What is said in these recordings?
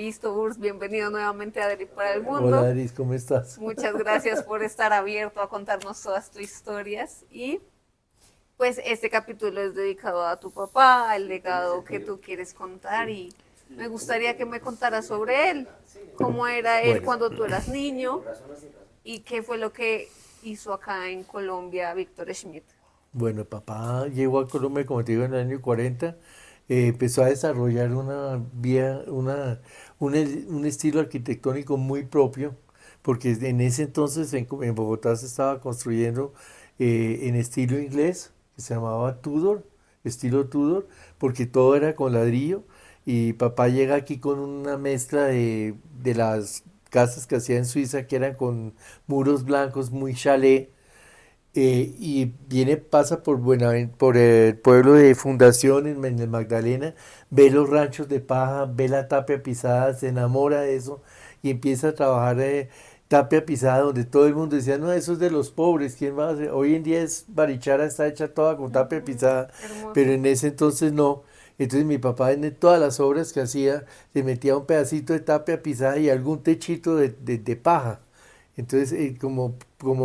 Listo, Urs, bienvenido nuevamente a Adri para el Hola, Mundo. Aris, ¿cómo estás? Muchas gracias por estar abierto a contarnos todas tus historias y pues este capítulo es dedicado a tu papá, al legado que tú quieres contar y me gustaría que me contaras sobre él, cómo era él Bueno, cuando tú eras niño y qué fue lo que hizo acá en Colombia Víctor Schmidt. bueno, papá llegó a Colombia, como te digo, en el año 40, empezó a desarrollar una vía, un estilo arquitectónico muy propio, porque en ese entonces en Bogotá se estaba construyendo en estilo inglés, que se llamaba Tudor, estilo Tudor, porque todo era con ladrillo, y papá llega aquí con una mezcla de las casas que hacía en Suiza, que eran con muros blancos, muy chalet. Y viene, pasa por por el pueblo de Fundación en el Magdalena, ve los ranchos de paja, ve la tapia pisada, se enamora de eso y empieza a trabajar tapia pisada, donde todo el mundo decía, no, eso es de los pobres, ¿quién va a hacer? Hoy en día es Barichara, está hecha toda con tapia pisada, pero Hermoso. en ese entonces no. Entonces mi papá en todas las obras que hacía le metía un pedacito de tapia pisada y algún techito de paja. Entonces, como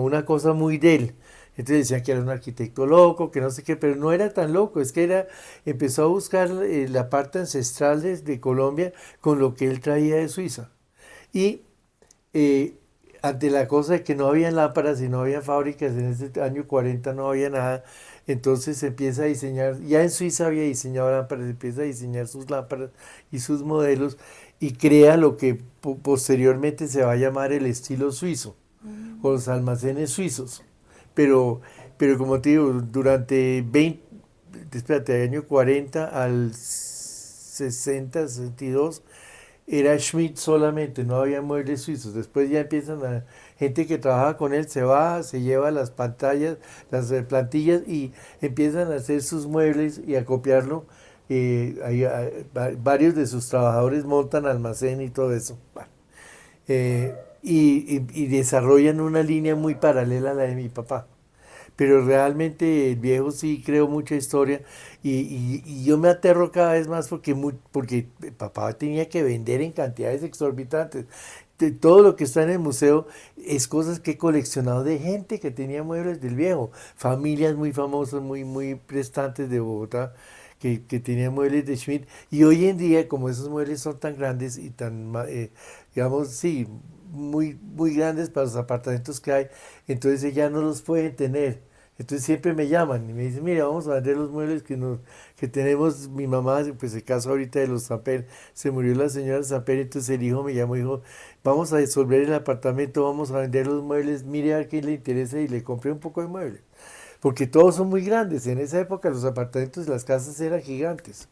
una cosa muy de él. Entonces decían que era un arquitecto loco, que no sé qué, pero no era tan loco, es que empezó a buscar la parte ancestral de Colombia con lo que él traía de Suiza. Y eh, ante la cosa de que no había lámparas y no había fábricas, en ese año 40 no había nada, entonces empieza a diseñar, ya en Suiza había diseñado lámparas, empieza a diseñar sus lámparas y sus modelos y crea lo que posteriormente se va a llamar el estilo suizo o los almacenes suizos. Pero, pero como te digo, durante 20, espérate, del año 40 al 60, 62, era Schmidt solamente, no había muebles suizos. Después ya empiezan a, gente que trabaja con él se va, se lleva las pantallas, las plantillas y empiezan a hacer sus muebles y a copiarlo. Varios de sus trabajadores montan almacén y todo eso. Bueno, y desarrollan una línea muy paralela a la de mi papá. Pero realmente el viejo sí creó mucha historia y yo me aterro cada vez más porque papá tenía que vender en cantidades exorbitantes. Todo lo que está en el museo es cosas que he coleccionado de gente que tenía muebles del viejo, familias muy famosas, muy prestantes de Bogotá, que tenían muebles de Schmidt. Y hoy en día, como esos muebles son tan grandes y tan, digamos, sí, muy grandes para los apartamentos que hay, entonces ya no los pueden tener. Entonces siempre me llaman y me dicen, mira, vamos a vender los muebles que tenemos. Mi mamá, pues el caso ahorita de los Samper, se murió la señora Samper, entonces el hijo me llamó y dijo, vamos a disolver el apartamento, vamos a vender los muebles, mire a quién le interesa y le compré un poco de muebles. Porque todos son muy grandes. En esa época los apartamentos y las casas eran gigantes.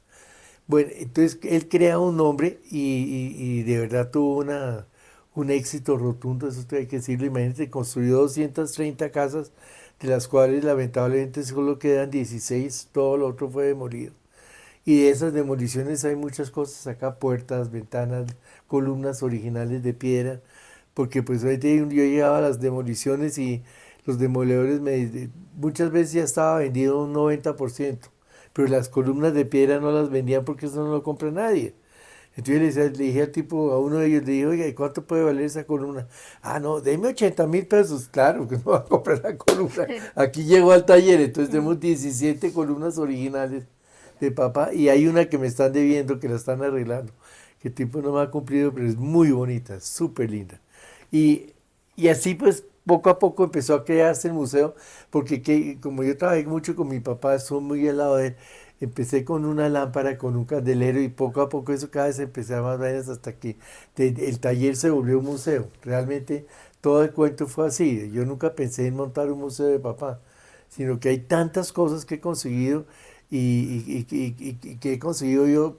Bueno, entonces él crea un nombre y de verdad tuvo un éxito rotundo, eso hay que decirlo. Imagínate, construyó 230 casas, de las cuales lamentablemente solo quedan 16, todo lo otro fue demolido. Y de esas demoliciones hay muchas cosas acá, puertas, ventanas, columnas originales de piedra, porque pues ahorita yo llegaba a las demoliciones y los demoledores muchas veces ya estaba vendido un 90%, pero las columnas de piedra no las vendían porque eso no lo compra nadie. Entonces le dije al tipo, a uno de ellos, le dije, oiga, ¿y cuánto puede valer esa columna? Ah, no, deme 80.000 pesos. Claro, que no va a comprar la columna. Aquí llegó al taller, entonces tenemos 17 columnas originales de papá y hay una que me están debiendo, que la están arreglando, que el tipo no me ha cumplido, pero es muy bonita, súper linda. Y, y así pues poco a poco empezó a crearse el museo, porque como yo trabajé mucho con mi papá, estuve muy al lado de él, empecé con una lámpara, con un candelero y poco a poco eso cada vez empecé a más vainas hasta que el taller se volvió un museo. Realmente todo el cuento fue así. Yo nunca pensé en montar un museo de papá, sino que hay tantas cosas que he conseguido y que he conseguido yo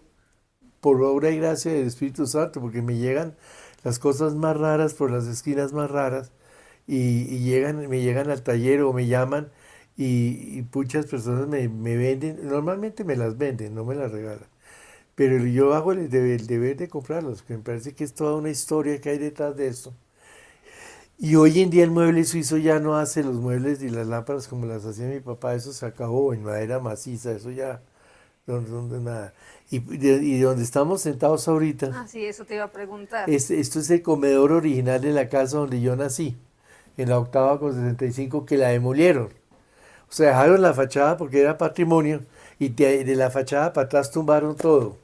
por obra y gracia del Espíritu Santo, porque me llegan las cosas más raras por las esquinas más raras me llegan al taller o me llaman y muchas personas me venden, normalmente me las venden, no me las regalan, pero yo hago el deber de comprarlos, que me parece que es toda una historia que hay detrás de esto. Y hoy en día el mueble suizo ya no hace los muebles y las lámparas como las hacía mi papá, eso se acabó en madera maciza, eso ya donde nada. Y donde estamos sentados ahorita, Ah, sí, eso te iba a preguntar. esto es el comedor original de la casa donde yo nací, en la octava con 65 que la demolieron. O sea, dejaron la fachada porque era patrimonio y de la fachada para atrás tumbaron todo.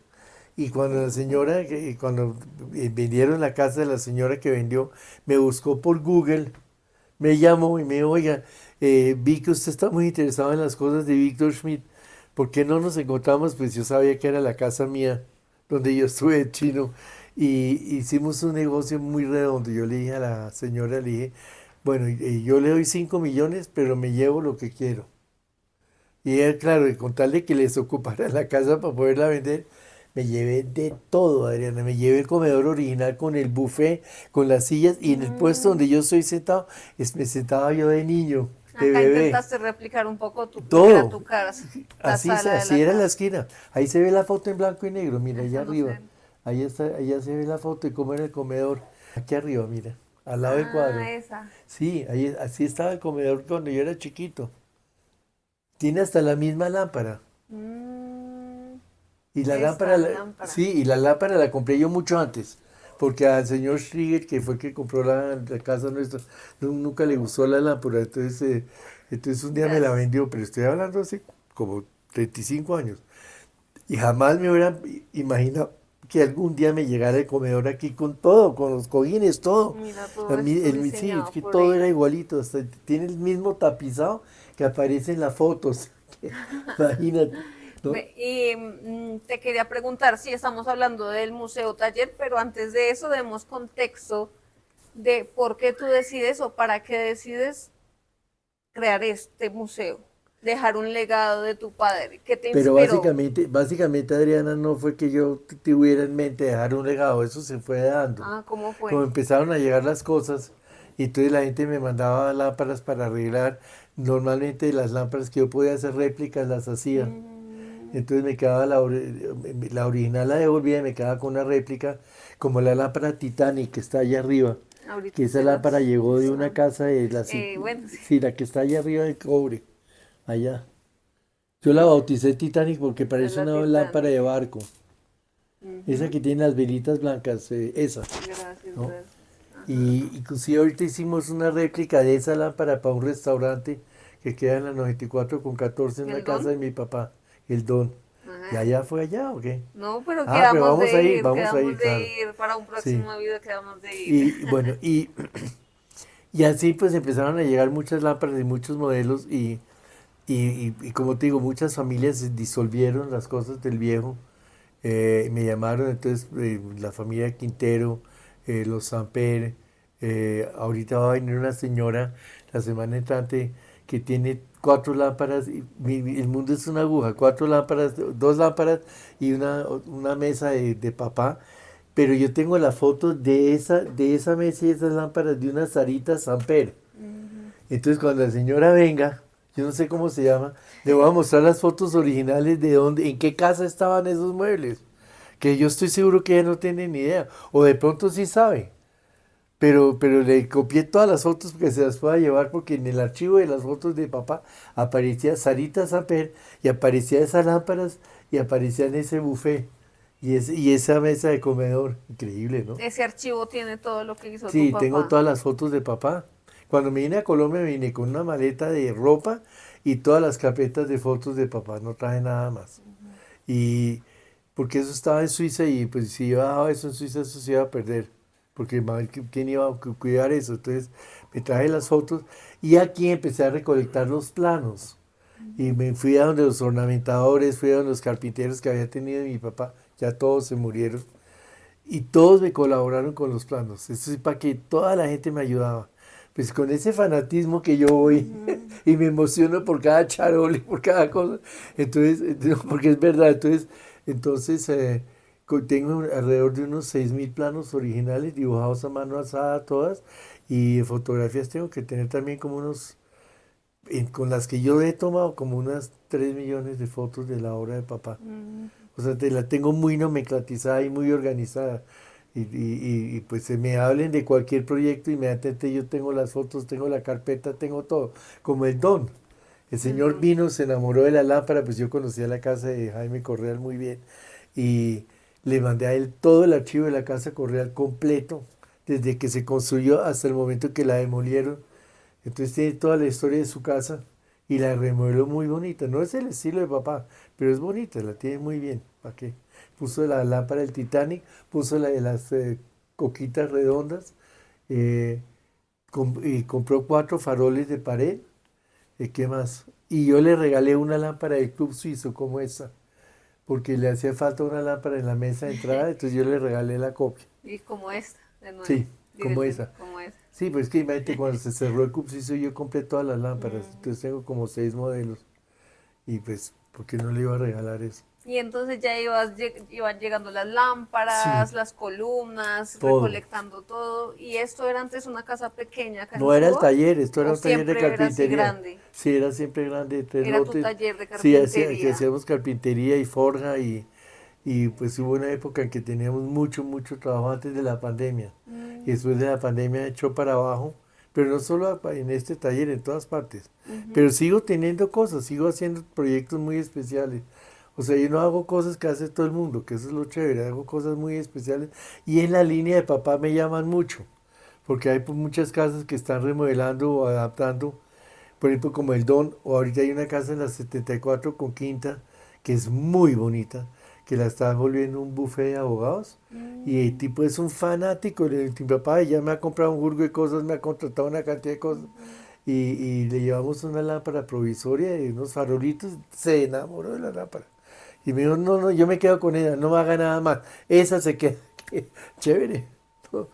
Y cuando la señora, cuando vendieron la casa de la señora que vendió, me buscó por Google, me llamó y me dijo, oiga, vi que usted está muy interesado en las cosas de Víctor Schmidt. ¿Por qué no nos encontramos? Pues yo sabía que era la casa mía, donde yo estuve de chino. Y hicimos un negocio muy redondo. Yo le dije a la señora, le dije, bueno, yo le doy 5 millones, pero me llevo lo que quiero. Y ella, claro, y con tal de que les ocupara la casa para poderla vender, me llevé de todo, Adriana. Me llevé el comedor original con el buffet, con las sillas, y en el puesto Mm, donde yo estoy sentado, me sentaba yo de niño, de acá bebé. intentaste replicar un poco lo que era Todo. tu casa, la Así, sala de así la era en la casa. esquina. Ahí se ve la foto en blanco y negro, mira, allá Eso no arriba. sé. Ahí está, allá se ve la foto y cómo era el comedor. Aquí arriba, mira, al lado del Ah, cuadro. esa. Sí, ahí, así estaba el comedor cuando yo era chiquito. Tiene hasta la misma lámpara. Mm, Y la esta lámpara, lámpara. sí, y la lámpara la compré yo mucho antes. Porque al señor Schrieger, que fue el que compró la casa nuestra, nunca le gustó la lámpara. Entonces un día me la Gracias. vendió, pero estoy hablando hace como 35 años. Y jamás me hubiera imaginado que algún día me llegara el comedor aquí con todo, con los cojines, todo. Mira, todo esto Sí, es diseñado que por todo era ella. igualito, hasta tiene el mismo tapizado que aparece en las fotos. Imagínate, ¿no? Y te quería preguntar si estamos hablando del museo taller, pero antes de eso demos contexto de por qué tú decides o para qué decides crear este museo, dejar un legado de tu padre. ¿Qué te Pero inspiró? básicamente, Adriana, no fue que yo tuviera en mente dejar un legado, eso se fue dando. Ah, ¿cómo Como fue? empezaron a llegar las cosas, y entonces la gente me mandaba lámparas para arreglar. Normalmente las lámparas que yo podía hacer réplicas las hacía. Mm, Entonces me quedaba la original, la devolvía y me quedaba con una réplica, como la lámpara Titanic que está allá arriba. Que ahorita esa se lámpara las llegó de una mostramos. casa de Bueno, sí, sí, la que está allá arriba de cobre, allá. Yo la bauticé Titanic porque esa es parece la una lámpara Titanic. de barco. Esa Ujú. que tiene las velitas blancas, esa, Gracias, ¿no? gracias. Ajá. Y inclusive ahorita hicimos una réplica de esa lámpara para un restaurante que queda en la 94 con 14 en ¿El la casa don? de mi papá, el Don. ¿Y Ajá. allá fue allá o qué? No, pero Ah, pero vamos a quedamos ir, claro. de ir para un Sí. próximo video, quedamos de ir. Y bueno, y así pues empezaron a llegar muchas lámparas y muchos modelos y como te digo, muchas familias se disolvieron las cosas del viejo. Me llamaron entonces la familia Quintero, los Samper. Ahorita va a venir una señora la semana entrante que tiene 4 lámparas. El mundo es una aguja, 4 lámparas, 2 lámparas y una mesa de papá. Pero yo tengo la foto de esa mesa y esas lámparas de una Sarita Samper. Ujú. Entonces cuando la señora venga, yo no sé cómo se llama, le voy a mostrar las fotos originales de dónde, en qué casa estaban esos muebles. Que yo estoy seguro que ella no tiene ni idea. O de pronto sí sabe. Pero le copié todas las fotos que se las pueda llevar porque en el archivo de las fotos de papá aparecía Sarita Samper y aparecía esas lámparas y aparecía en ese buffet y esa mesa de comedor. Increíble, ¿no? Ese archivo tiene todo lo que hizo tu Sí, tengo papá. todas las fotos de papá. Cuando me vine a Colombia me vine con una maleta de ropa y todas las carpetas de fotos de papá, no traje nada más. Y porque eso estaba en Suiza y pues si yo dejaba eso en Suiza eso se iba a perder. Porque ¿quién iba a cuidar eso? Entonces me traje las fotos y aquí empecé a recolectar los planos. Y me fui a donde los ornamentadores, fui a donde los carpinteros que había tenido mi papá, ya todos se murieron. Y todos me colaboraron con los planos. Eso es para que toda la gente me ayudaba. Pues con ese fanatismo que yo voy Ujú. y me emociono por cada charol y por cada cosa. Entonces, no, porque es verdad. Entonces tengo alrededor de unos 6.000 planos originales dibujados a mano alzada todas. Y fotografías tengo que tener también como con las que yo he tomado como unas 3 millones de fotos de la obra de papá. Mm, O sea, te la tengo muy nomenclatizada y muy organizada. Pues se me hablen de cualquier proyecto, inmediatamente yo tengo las fotos, tengo la carpeta, tengo todo. Como el Don. El señor vino, se enamoró de la lámpara, pues yo conocía la casa de Jaime Correal muy bien y le mandé a él todo el archivo de la casa Correal completo, desde que se construyó hasta el momento que la demolieron. Entonces tiene toda la historia de su casa y la remodeló muy bonita. No es el estilo de papá, pero es bonita, la tiene muy bien. ¿Para qué? Puso la lámpara del Titanic, puso la de las coquitas redondas, eh, y compró 4 faroles de pared. ¿Qué más? Y yo le regalé una lámpara del Club Suizo como esa, porque le hacía falta una lámpara en la mesa de entrada, entonces yo le regalé la copia. Y como esta, de nuevo. Sí, como esa. Como esa. Sí, pues que imagínate, cuando se cerró el Club Suizo yo compré todas las lámparas, entonces tengo como 6 modelos. Y pues, ¿por qué no le iba a regalar eso? Y entonces ya iban llegando las Sí, lámparas, las columnas, todo. recolectando todo. ¿Y esto era antes una casa pequeña acá en No era el Suba? taller, esto era ¿O un taller de siempre era así carpintería. grande? Sí, era siempre grande, 3 lotes. Era tu taller de Sí, que carpintería. hacíamos carpintería y forja y pues hubo una época en que teníamos mucho, mucho trabajo antes de la pandemia. Y Mm, después de la pandemia echó para abajo, pero no solo en este taller, en todas partes. ujú. Pero sigo teniendo cosas, sigo haciendo proyectos muy especiales. O sea, yo no hago cosas que hace todo el mundo, que eso es lo chévere, hago cosas muy especiales. Y en la línea de papá me llaman mucho, porque hay pues, muchas casas que están remodelando o adaptando, por ejemplo, como el Don, o ahorita hay una casa en la 74 con Quinta, que es muy bonita, que la está volviendo un buffet de abogados. Y el Mm, tipo es un fanático de mi papá, y ya me ha comprado un jurgo de cosas, me ha contratado una cantidad de cosas. ujú. Y le llevamos una lámpara provisoria y unos farolitos, se enamoró de la lámpara. Y me dijo, no, no, yo me quedo con ella, no me haga nada más. Esa se queda. Chévere. ¿No?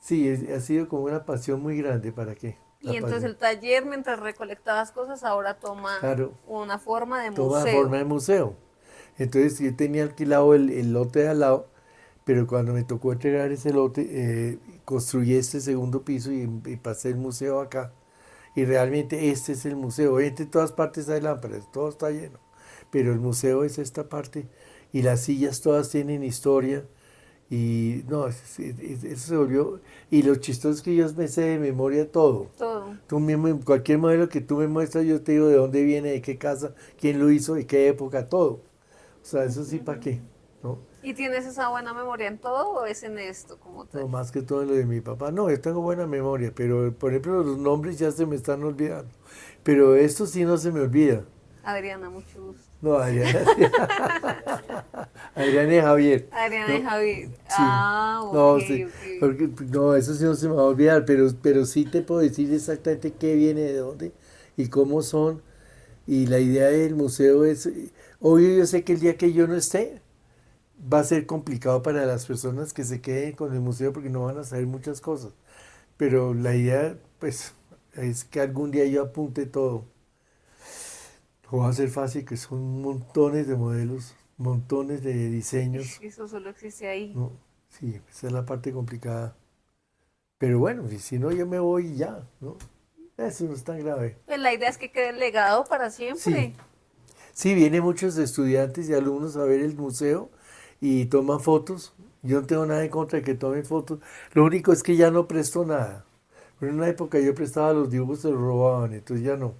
Sí, ha sido como una pasión muy grande, ¿para qué? Y La entonces pasión. el taller, mientras recolectabas cosas, ahora toma Claro, una forma de toma forma museo. de museo. Entonces yo tenía alquilado el lote de al lado, pero cuando me tocó entregar ese lote, construí este segundo piso y pasé el museo acá. Y realmente este es el museo. Obviamente en todas partes hay lámparas, todo está lleno. Pero el museo es esta parte. Y las sillas todas tienen historia. Y no, eso se volvió. Y lo chistoso es que yo me sé de memoria todo. Todo. Tú mismo, cualquier modelo que tú me muestras, yo te digo de dónde viene, de qué casa, quién lo hizo, de qué época, todo. O sea, eso sí, ¿para qué? ¿No? ¿Y tienes esa buena memoria en todo o es en esto como tal? No, más que todo en lo de mi papá. No, yo tengo buena memoria, pero por ejemplo los nombres ya se me están olvidando. Pero esto sí no se me olvida. Adriana, mucho gusto. No, Adriana, Adriana y Javier. Adriana y No, Javier. sí. Ah, ok, No, sí, ok. porque, no, eso sí no se me va a olvidar, pero sí te puedo decir exactamente qué viene de dónde y cómo son. Y la idea del museo es, obvio, yo sé que el día que yo no esté, va a ser complicado para las personas que se queden con el museo porque no van a saber muchas cosas. Pero la idea, pues, es que algún día yo apunte todo. No va a ser fácil, que son montones de modelos, montones de diseños, Eso solo existe ahí. ¿no? Sí, esa es la parte complicada. Pero bueno, y si no, yo me voy y ya, ¿no? Eso no es tan grave. Pues la idea es que quede el legado para Sí, siempre. sí, vienen muchos estudiantes y alumnos a ver el museo y toman fotos. Yo no tengo nada en contra de que tomen fotos. Lo único es que ya no presto nada. Pero en una época yo prestaba los dibujos, se los robaban, entonces ya no.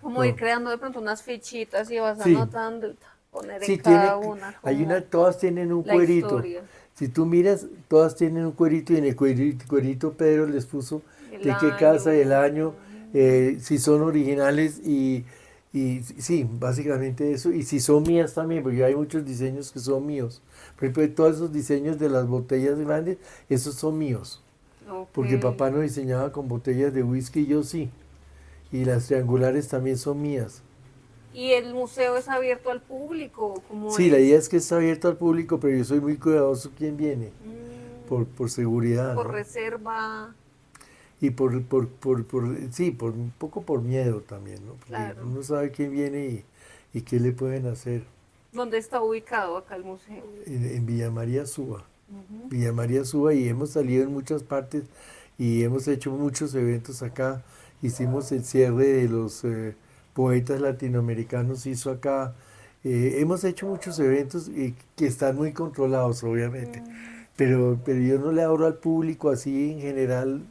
Como ir No. creando de pronto unas fichitas y vas Sí, anotando y poner en sí, cada una hay una, como todas tienen un la cuerito. historia, Si tú miras, todas tienen un cuerito y en el cuerito Pedro les puso el de qué casa, el año. año, si son originales y sí, básicamente eso. Y si son mías también, porque hay muchos diseños que son míos. Por ejemplo, todos esos diseños de las botellas grandes, esos son míos. Ok. Porque papá no diseñaba con botellas de whisky, yo sí. Y las triangulares también son mías. ¿Y el museo es abierto al público? ¿Cómo Sí, la idea es? es que está abierto al público, pero yo soy muy cuidadoso quién viene, Mm, por seguridad, por ¿no? reserva, Y sí, por un poco por miedo también, ¿no? Porque claro. uno sabe quién viene y qué le pueden hacer ¿Dónde está ubicado acá el museo? en Villa María Suba. Ujú. Villa María Suba y hemos salido en muchas partes y hemos hecho muchos eventos acá. Hicimos el cierre de los poetas latinoamericanos, hizo acá. Hemos hecho muchos eventos que están muy controlados, obviamente. Mm, Pero yo no le abro al público así en general.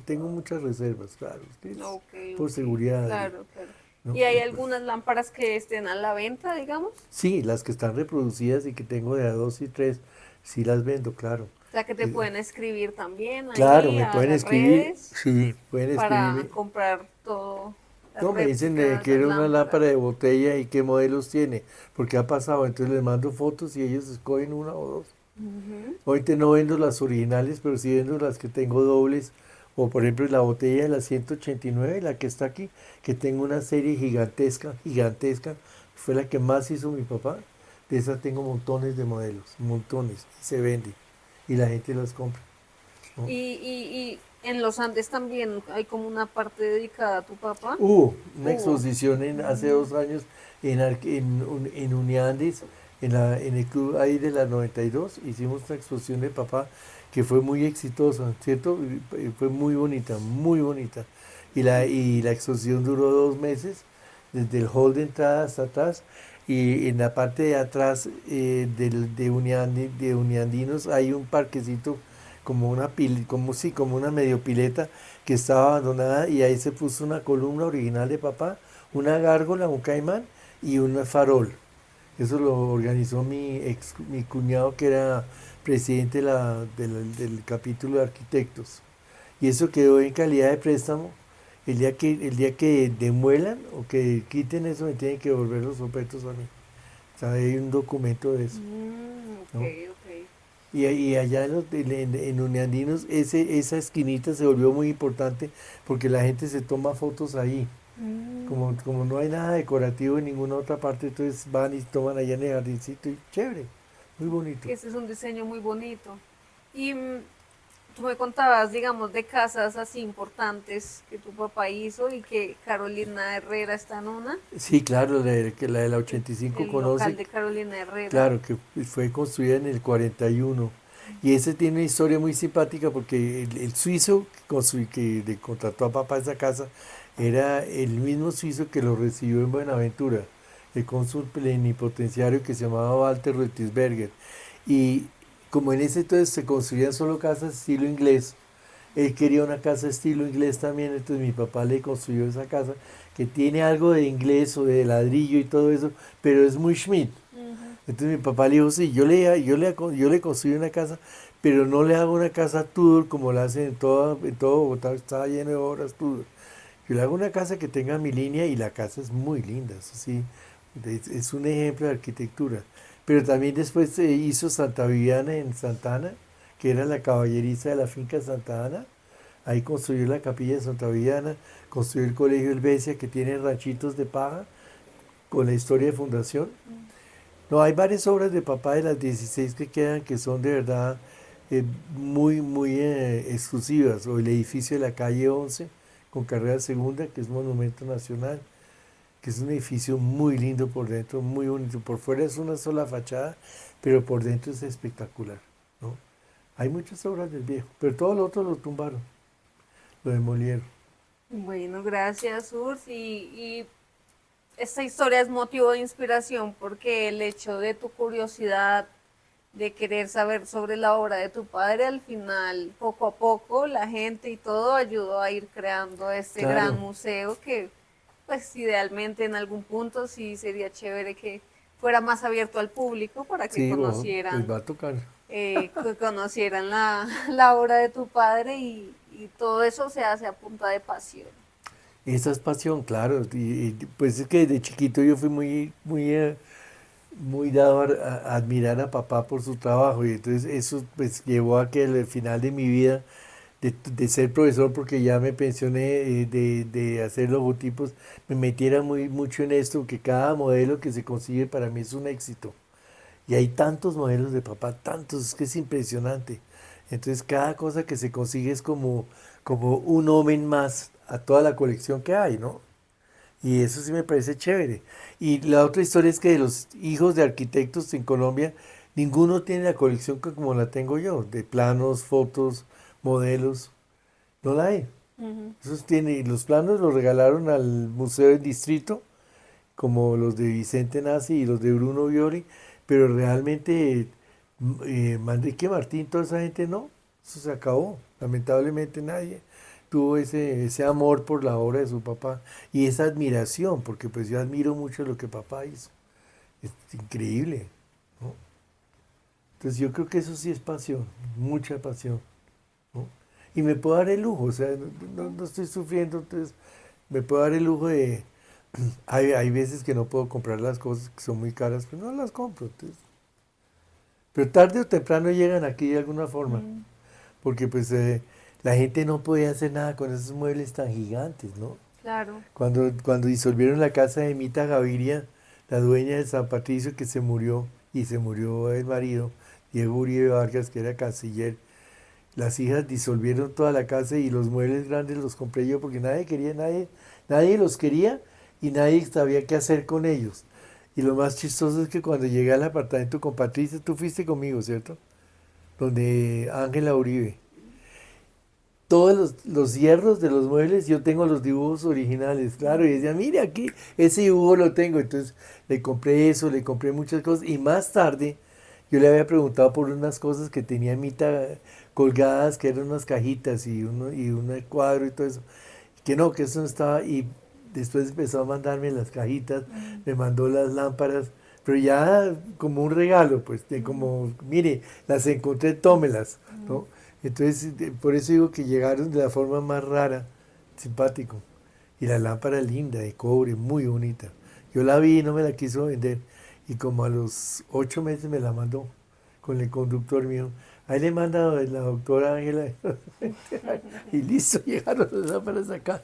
Tengo muchas reservas, claro. Es que es ok, por ok. seguridad. Claro, claro. ¿no? ¿Y hay algunas lámparas que estén a la venta, digamos? Sí, las que están reproducidas y que tengo de a dos y tres, sí las vendo, claro. O sea, que te Eh, pueden escribir también Claro, allí me a pueden las escribir, redes sí, pueden para escribirme. comprar todo, las No, me dicen réplicas, las quiero una lámpara lámparas. de botella y qué modelos tiene, porque ha pasado, entonces les mando fotos y ellos escogen una o dos. Ujú. Ahorita no vendo las originales, pero sí vendo las que tengo dobles, o por ejemplo la botella de la 189, la que está aquí, que tengo una serie gigantesca, gigantesca, fue la que más hizo mi papá. De esa tengo montones de modelos, montones, y se vende, y la gente las compra, ¿no? Y en los Andes también hay como una parte dedicada a tu papá. Hubo una Hubo. exposición hace 2 años en Uniandis, en el club ahí de la 92, hicimos una exposición de papá que fue muy exitosa, ¿cierto? Fue muy bonita, muy bonita. Y la exposición duró 2 meses, desde el hall de entrada hasta atrás, y en la parte de atrás de Uniandinos hay un parquecito como una como sí, como una medio pileta que estaba abandonada y ahí se puso una columna original de papá, una gárgola, un caimán y un farol. Eso lo organizó mi cuñado que era presidente del capítulo de arquitectos. Y eso quedó en calidad de préstamo. El día que demuelan o que quiten eso, me tienen que devolver los objetos a mí. O sea, hay un documento de eso, Ok, ¿no? ok. Y allá en Uniandinos, esa esquinita se volvió muy importante porque la gente se toma fotos ahí. Mm, Como no hay nada decorativo en ninguna otra parte, entonces van y toman allá en el jardincito y chévere, muy bonito. que ese es un diseño muy bonito. Y tú me contabas, digamos, de casas así importantes que tu papá hizo y que Carolina Herrera está en una, Sí, claro, la de la 85 el local conoce, de Carolina Herrera. claro, que fue construida en el 41. Y ese tiene una historia muy simpática porque el suizo que le contrató a papá esa casa era el mismo suizo que lo recibió en Buenaventura, el cónsul plenipotenciario que se llamaba Walter Ruetisberger. Y como en ese entonces se construían solo casas estilo inglés, él quería una casa estilo inglés también, entonces mi papá le construyó esa casa que tiene algo de inglés o de ladrillo y todo eso, pero es muy Schmidt. Ujú. Entonces mi papá le dijo, sí, yo le construí una casa, pero no le hago una casa Tudor como la hacen en todo Bogotá, está lleno de obras Tudor. Yo le hago una casa que tenga mi línea y la casa es muy linda, eso sí, es un ejemplo de arquitectura. Pero también después se hizo Santa Viviana en Santa Ana, que era la caballeriza de la finca Santa Ana. Ahí construyó la capilla de Santa Viviana, construyó el colegio Helvecia, que tiene ranchitos de paja, con la historia de fundación. No, hay varias obras de papá de las 16 que quedan que son de verdad muy, muy exclusivas. O el edificio de la calle 11 con carrera segunda, que es monumento nacional, que es un edificio muy lindo por dentro, muy bonito. Por fuera es una sola fachada, pero por dentro es espectacular, ¿no? Hay muchas obras del viejo, pero todo lo otro lo tumbaron, lo demolieron. Bueno, gracias, Urs. Y esta historia es motivo de inspiración porque el hecho de tu curiosidad de querer saber sobre la obra de tu padre, al final, poco a poco, la gente y todo ayudó a ir creando este gran Claro, museo que, pues, idealmente en algún punto sí sería chévere que fuera más abierto al público para sí, bueno, pues va a tocar. que conocieran la obra de tu padre y todo eso se hace a punta de pasión. Esa es pasión, claro. Pues es que desde chiquito yo fui muy, muy, muy dado a admirar a papá por su trabajo y entonces eso pues llevó a que al final de mi vida de ser profesor porque ya me pensioné de hacer logotipos me metiera mucho en esto que cada modelo que se consigue para mí es un éxito y hay tantos modelos de papá, tantos, es que es impresionante. Entonces cada cosa que se consigue es como un omen más a toda la colección que hay, ¿no? Y eso sí me parece chévere. Y la otra historia es que de los hijos de arquitectos en Colombia, ninguno tiene la colección como la tengo yo, de planos, fotos, modelos. No la hay. Ujú. Los planos los regalaron al Museo del Distrito, como los de Vicente Nazzi y los de Bruno Violi, pero realmente Manrique Martín, toda esa gente no. Eso se acabó. Lamentablemente nadie. tuvo ese amor por la obra de su papá y esa admiración, porque pues yo admiro mucho lo que papá hizo. Es increíble, ¿no? Entonces yo creo que eso sí es pasión, mucha pasión, ¿no? Y me puedo dar el lujo, o sea, no estoy sufriendo, entonces me puedo dar el lujo de... Hay veces que no puedo comprar las cosas que son muy caras, pues no las compro. Entonces. Pero tarde o temprano llegan aquí de alguna forma, Mm, porque pues la gente no podía hacer nada con esos muebles tan gigantes, ¿no? claro. Cuando disolvieron la casa de Mita Gaviria, la dueña de San Patricio que se murió, y se murió el marido, Diego Uribe Vargas, que era canciller, las hijas disolvieron toda la casa y los muebles grandes los compré yo porque nadie quería, nadie los quería y nadie sabía qué hacer con ellos. Y lo más chistoso es que cuando llegué al apartamento con Patricia, tú fuiste conmigo, ¿cierto? Donde Ángela Uribe. Todos los hierros de los muebles, yo tengo los dibujos originales, claro, y decía, mire aquí, ese dibujo lo tengo. Entonces le compré eso, le compré muchas cosas y más tarde yo le había preguntado por unas cosas que tenía Mita colgadas, que eran unas cajitas y un cuadro y todo eso, que no, que eso no estaba, y después empezó a mandarme las cajitas, Mm, me mandó las lámparas, pero ya como un regalo, pues, de mm, como, mire, las encontré, tómelas, mm. ¿no? Entonces, por eso digo que llegaron de la forma más rara, simpático. Y la lámpara linda, de cobre, muy bonita. Yo la vi y no me la quiso vender. Y como a los 8 meses me la mandó con el conductor mío. Ahí le manda la doctora Ángela. Y listo, llegaron las lámparas acá.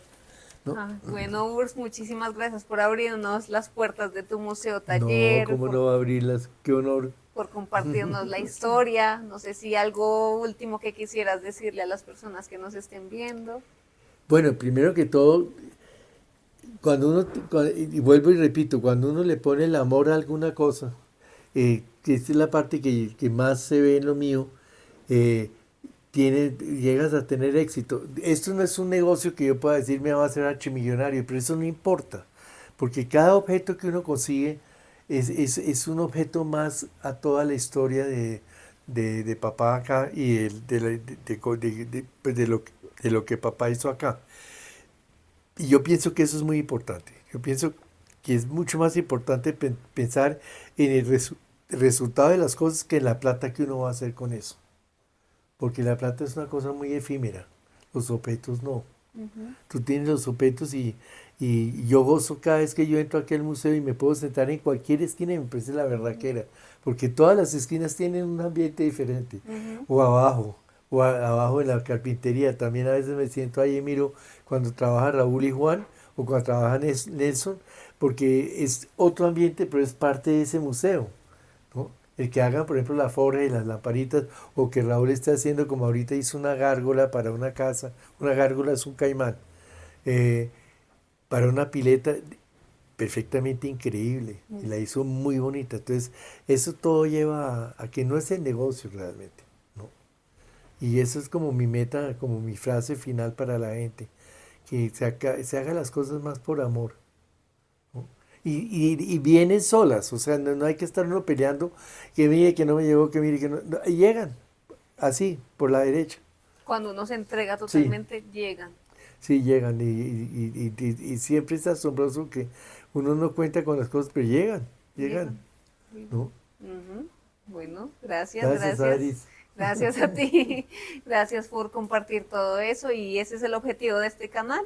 ¿No? Ah, bueno, Urs, muchísimas gracias por abrirnos las puertas de tu museo No, taller, ¿cómo no va a abrirlas? Qué honor. por compartirnos la historia. No sé si algo último que quisieras decirle a las personas que nos estén viendo. Bueno, primero que todo, cuando uno, y vuelvo y repito, cuando uno le pone el amor a alguna cosa, que esta es la parte que más se ve en lo mío, eh, llegas a tener éxito. Esto no es un negocio que yo pueda decir me va a hacer archimillonario, pero eso no importa, porque cada objeto que uno consigue es un objeto más a toda la historia de papá acá y pues de lo que papá hizo acá. Y yo pienso que eso es muy importante. Yo pienso que es mucho más importante pensar en el resultado de las cosas que en la plata que uno va a hacer con eso. Porque la plata es una cosa muy efímera, los objetos no. Ujú. Tú tienes los objetos y yo gozo cada vez que yo entro aquí al museo y me puedo sentar en cualquier esquina y me parece la verdadera. Porque todas las esquinas tienen un ambiente diferente. Ujú. O abajo, abajo en la carpintería. También a veces me siento ahí y miro cuando trabaja Raúl y Juan o cuando trabaja Nelson, porque es otro ambiente, pero es parte de ese museo, ¿no? El que hagan, por ejemplo, la forja y las lamparitas, o que Raúl esté haciendo como ahorita hizo una gárgola para una casa. Una gárgola es un caimán. eh, para una pileta perfectamente increíble. Y la hizo muy bonita. Entonces, eso todo lleva a que no es el negocio realmente, ¿no? Y eso es como mi meta, como mi frase final para la gente, que se haga las cosas más por amor, ¿no? Y vienen solas, o sea, no hay que estar uno peleando, que mire que no me llegó, que mire que no, y llegan, así, por la derecha. Cuando uno se entrega Sí, totalmente, llegan, sí, llegan, y siempre es asombroso que uno no cuenta con las cosas, pero llegan, llegan. Sí. ¿no? Ujú. Bueno, gracias, Gracias, gracias. Aris. Gracias a ti. Gracias por compartir todo eso y ese es el objetivo de este canal.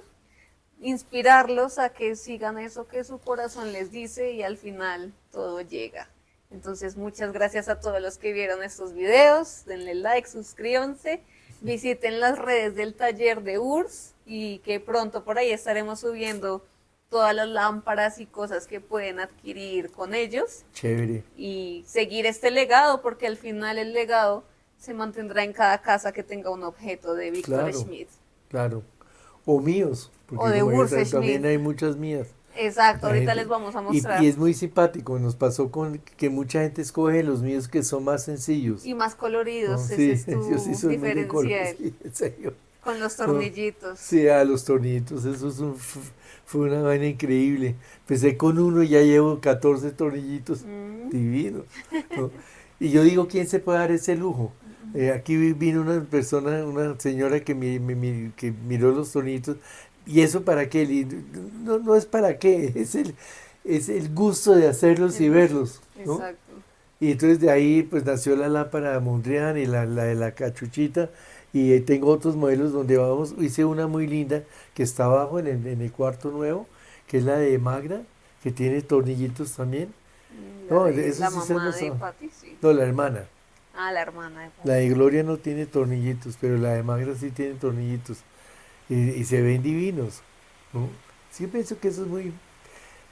Inspirarlos a que sigan eso que su corazón les dice y al final todo llega. Entonces, muchas gracias a todos los que vieron estos videos. Denle like, suscríbanse, visiten las redes del taller de URSS y que pronto por ahí estaremos subiendo todas las lámparas y cosas que pueden adquirir con ellos Chévere, y seguir este legado porque al final el legado se mantendrá en cada casa que tenga un objeto de Víctor claro, Schmidt claro. O míos, o porque de como yo Urs también Schmidt. hay muchas mías. Exacto, La ahorita les gente, vamos a y mostrar. es muy simpático, nos pasó con que mucha gente escoge los míos que son más sencillos. Y más ¿No? coloridos, ese Sí, es yo sí tu soy muy de color, diferencial. sí, en serio. Con los No, tornillitos. sí, a los tornillitos, fue una vaina increíble. Empecé con uno y ya llevo 14 tornillitos. Mm, Divino, ¿no? Y yo digo, ¿quién se puede dar ese lujo? Aquí vino una persona, una señora que, que miró los tornitos. ¿Y eso para qué? No, no es para qué, es el gusto de hacerlos El y gusto. verlos, ¿no? Exacto. Y entonces de ahí pues nació la lámpara Mondrian y la de la cachuchita. Y tengo otros modelos donde vamos. Hice una muy linda que está abajo en el cuarto nuevo, que es la de Magda, que tiene tornillitos también. La No, de eso la sí se mamá nos... de Patty, sí. No, la hermana. Ah, la hermana de La Patty. de Gloria no tiene tornillitos, pero la de Magda sí tiene tornillitos. Y se ven divinos, ¿no? Sí, pienso que eso es muy...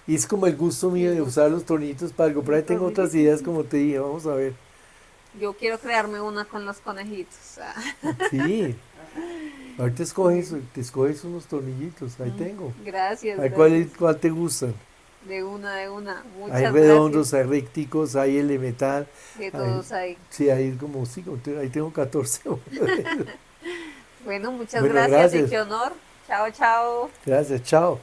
Y es como el gusto mío El de gusto. usar los tornillitos para algo. Pero Los ahí tengo otras tornillitos, ideas, sí. como te dije, vamos a ver. Yo quiero crearme una con los conejitos. Ah. Sí, ahorita escoges, Bueno. te escoges unos tornillitos, ahí tengo. Gracias, ¿Hay gracias. cuál te gustan? De una, de una. Hay Muchas redondos, gracias. hay recticos, hay el de metal. De Hay, todos ahí. sí, hay como, sí, ahí tengo 14. Bueno, muchas Bueno, gracias y gracias. qué honor. Chao, chao. Gracias, chao.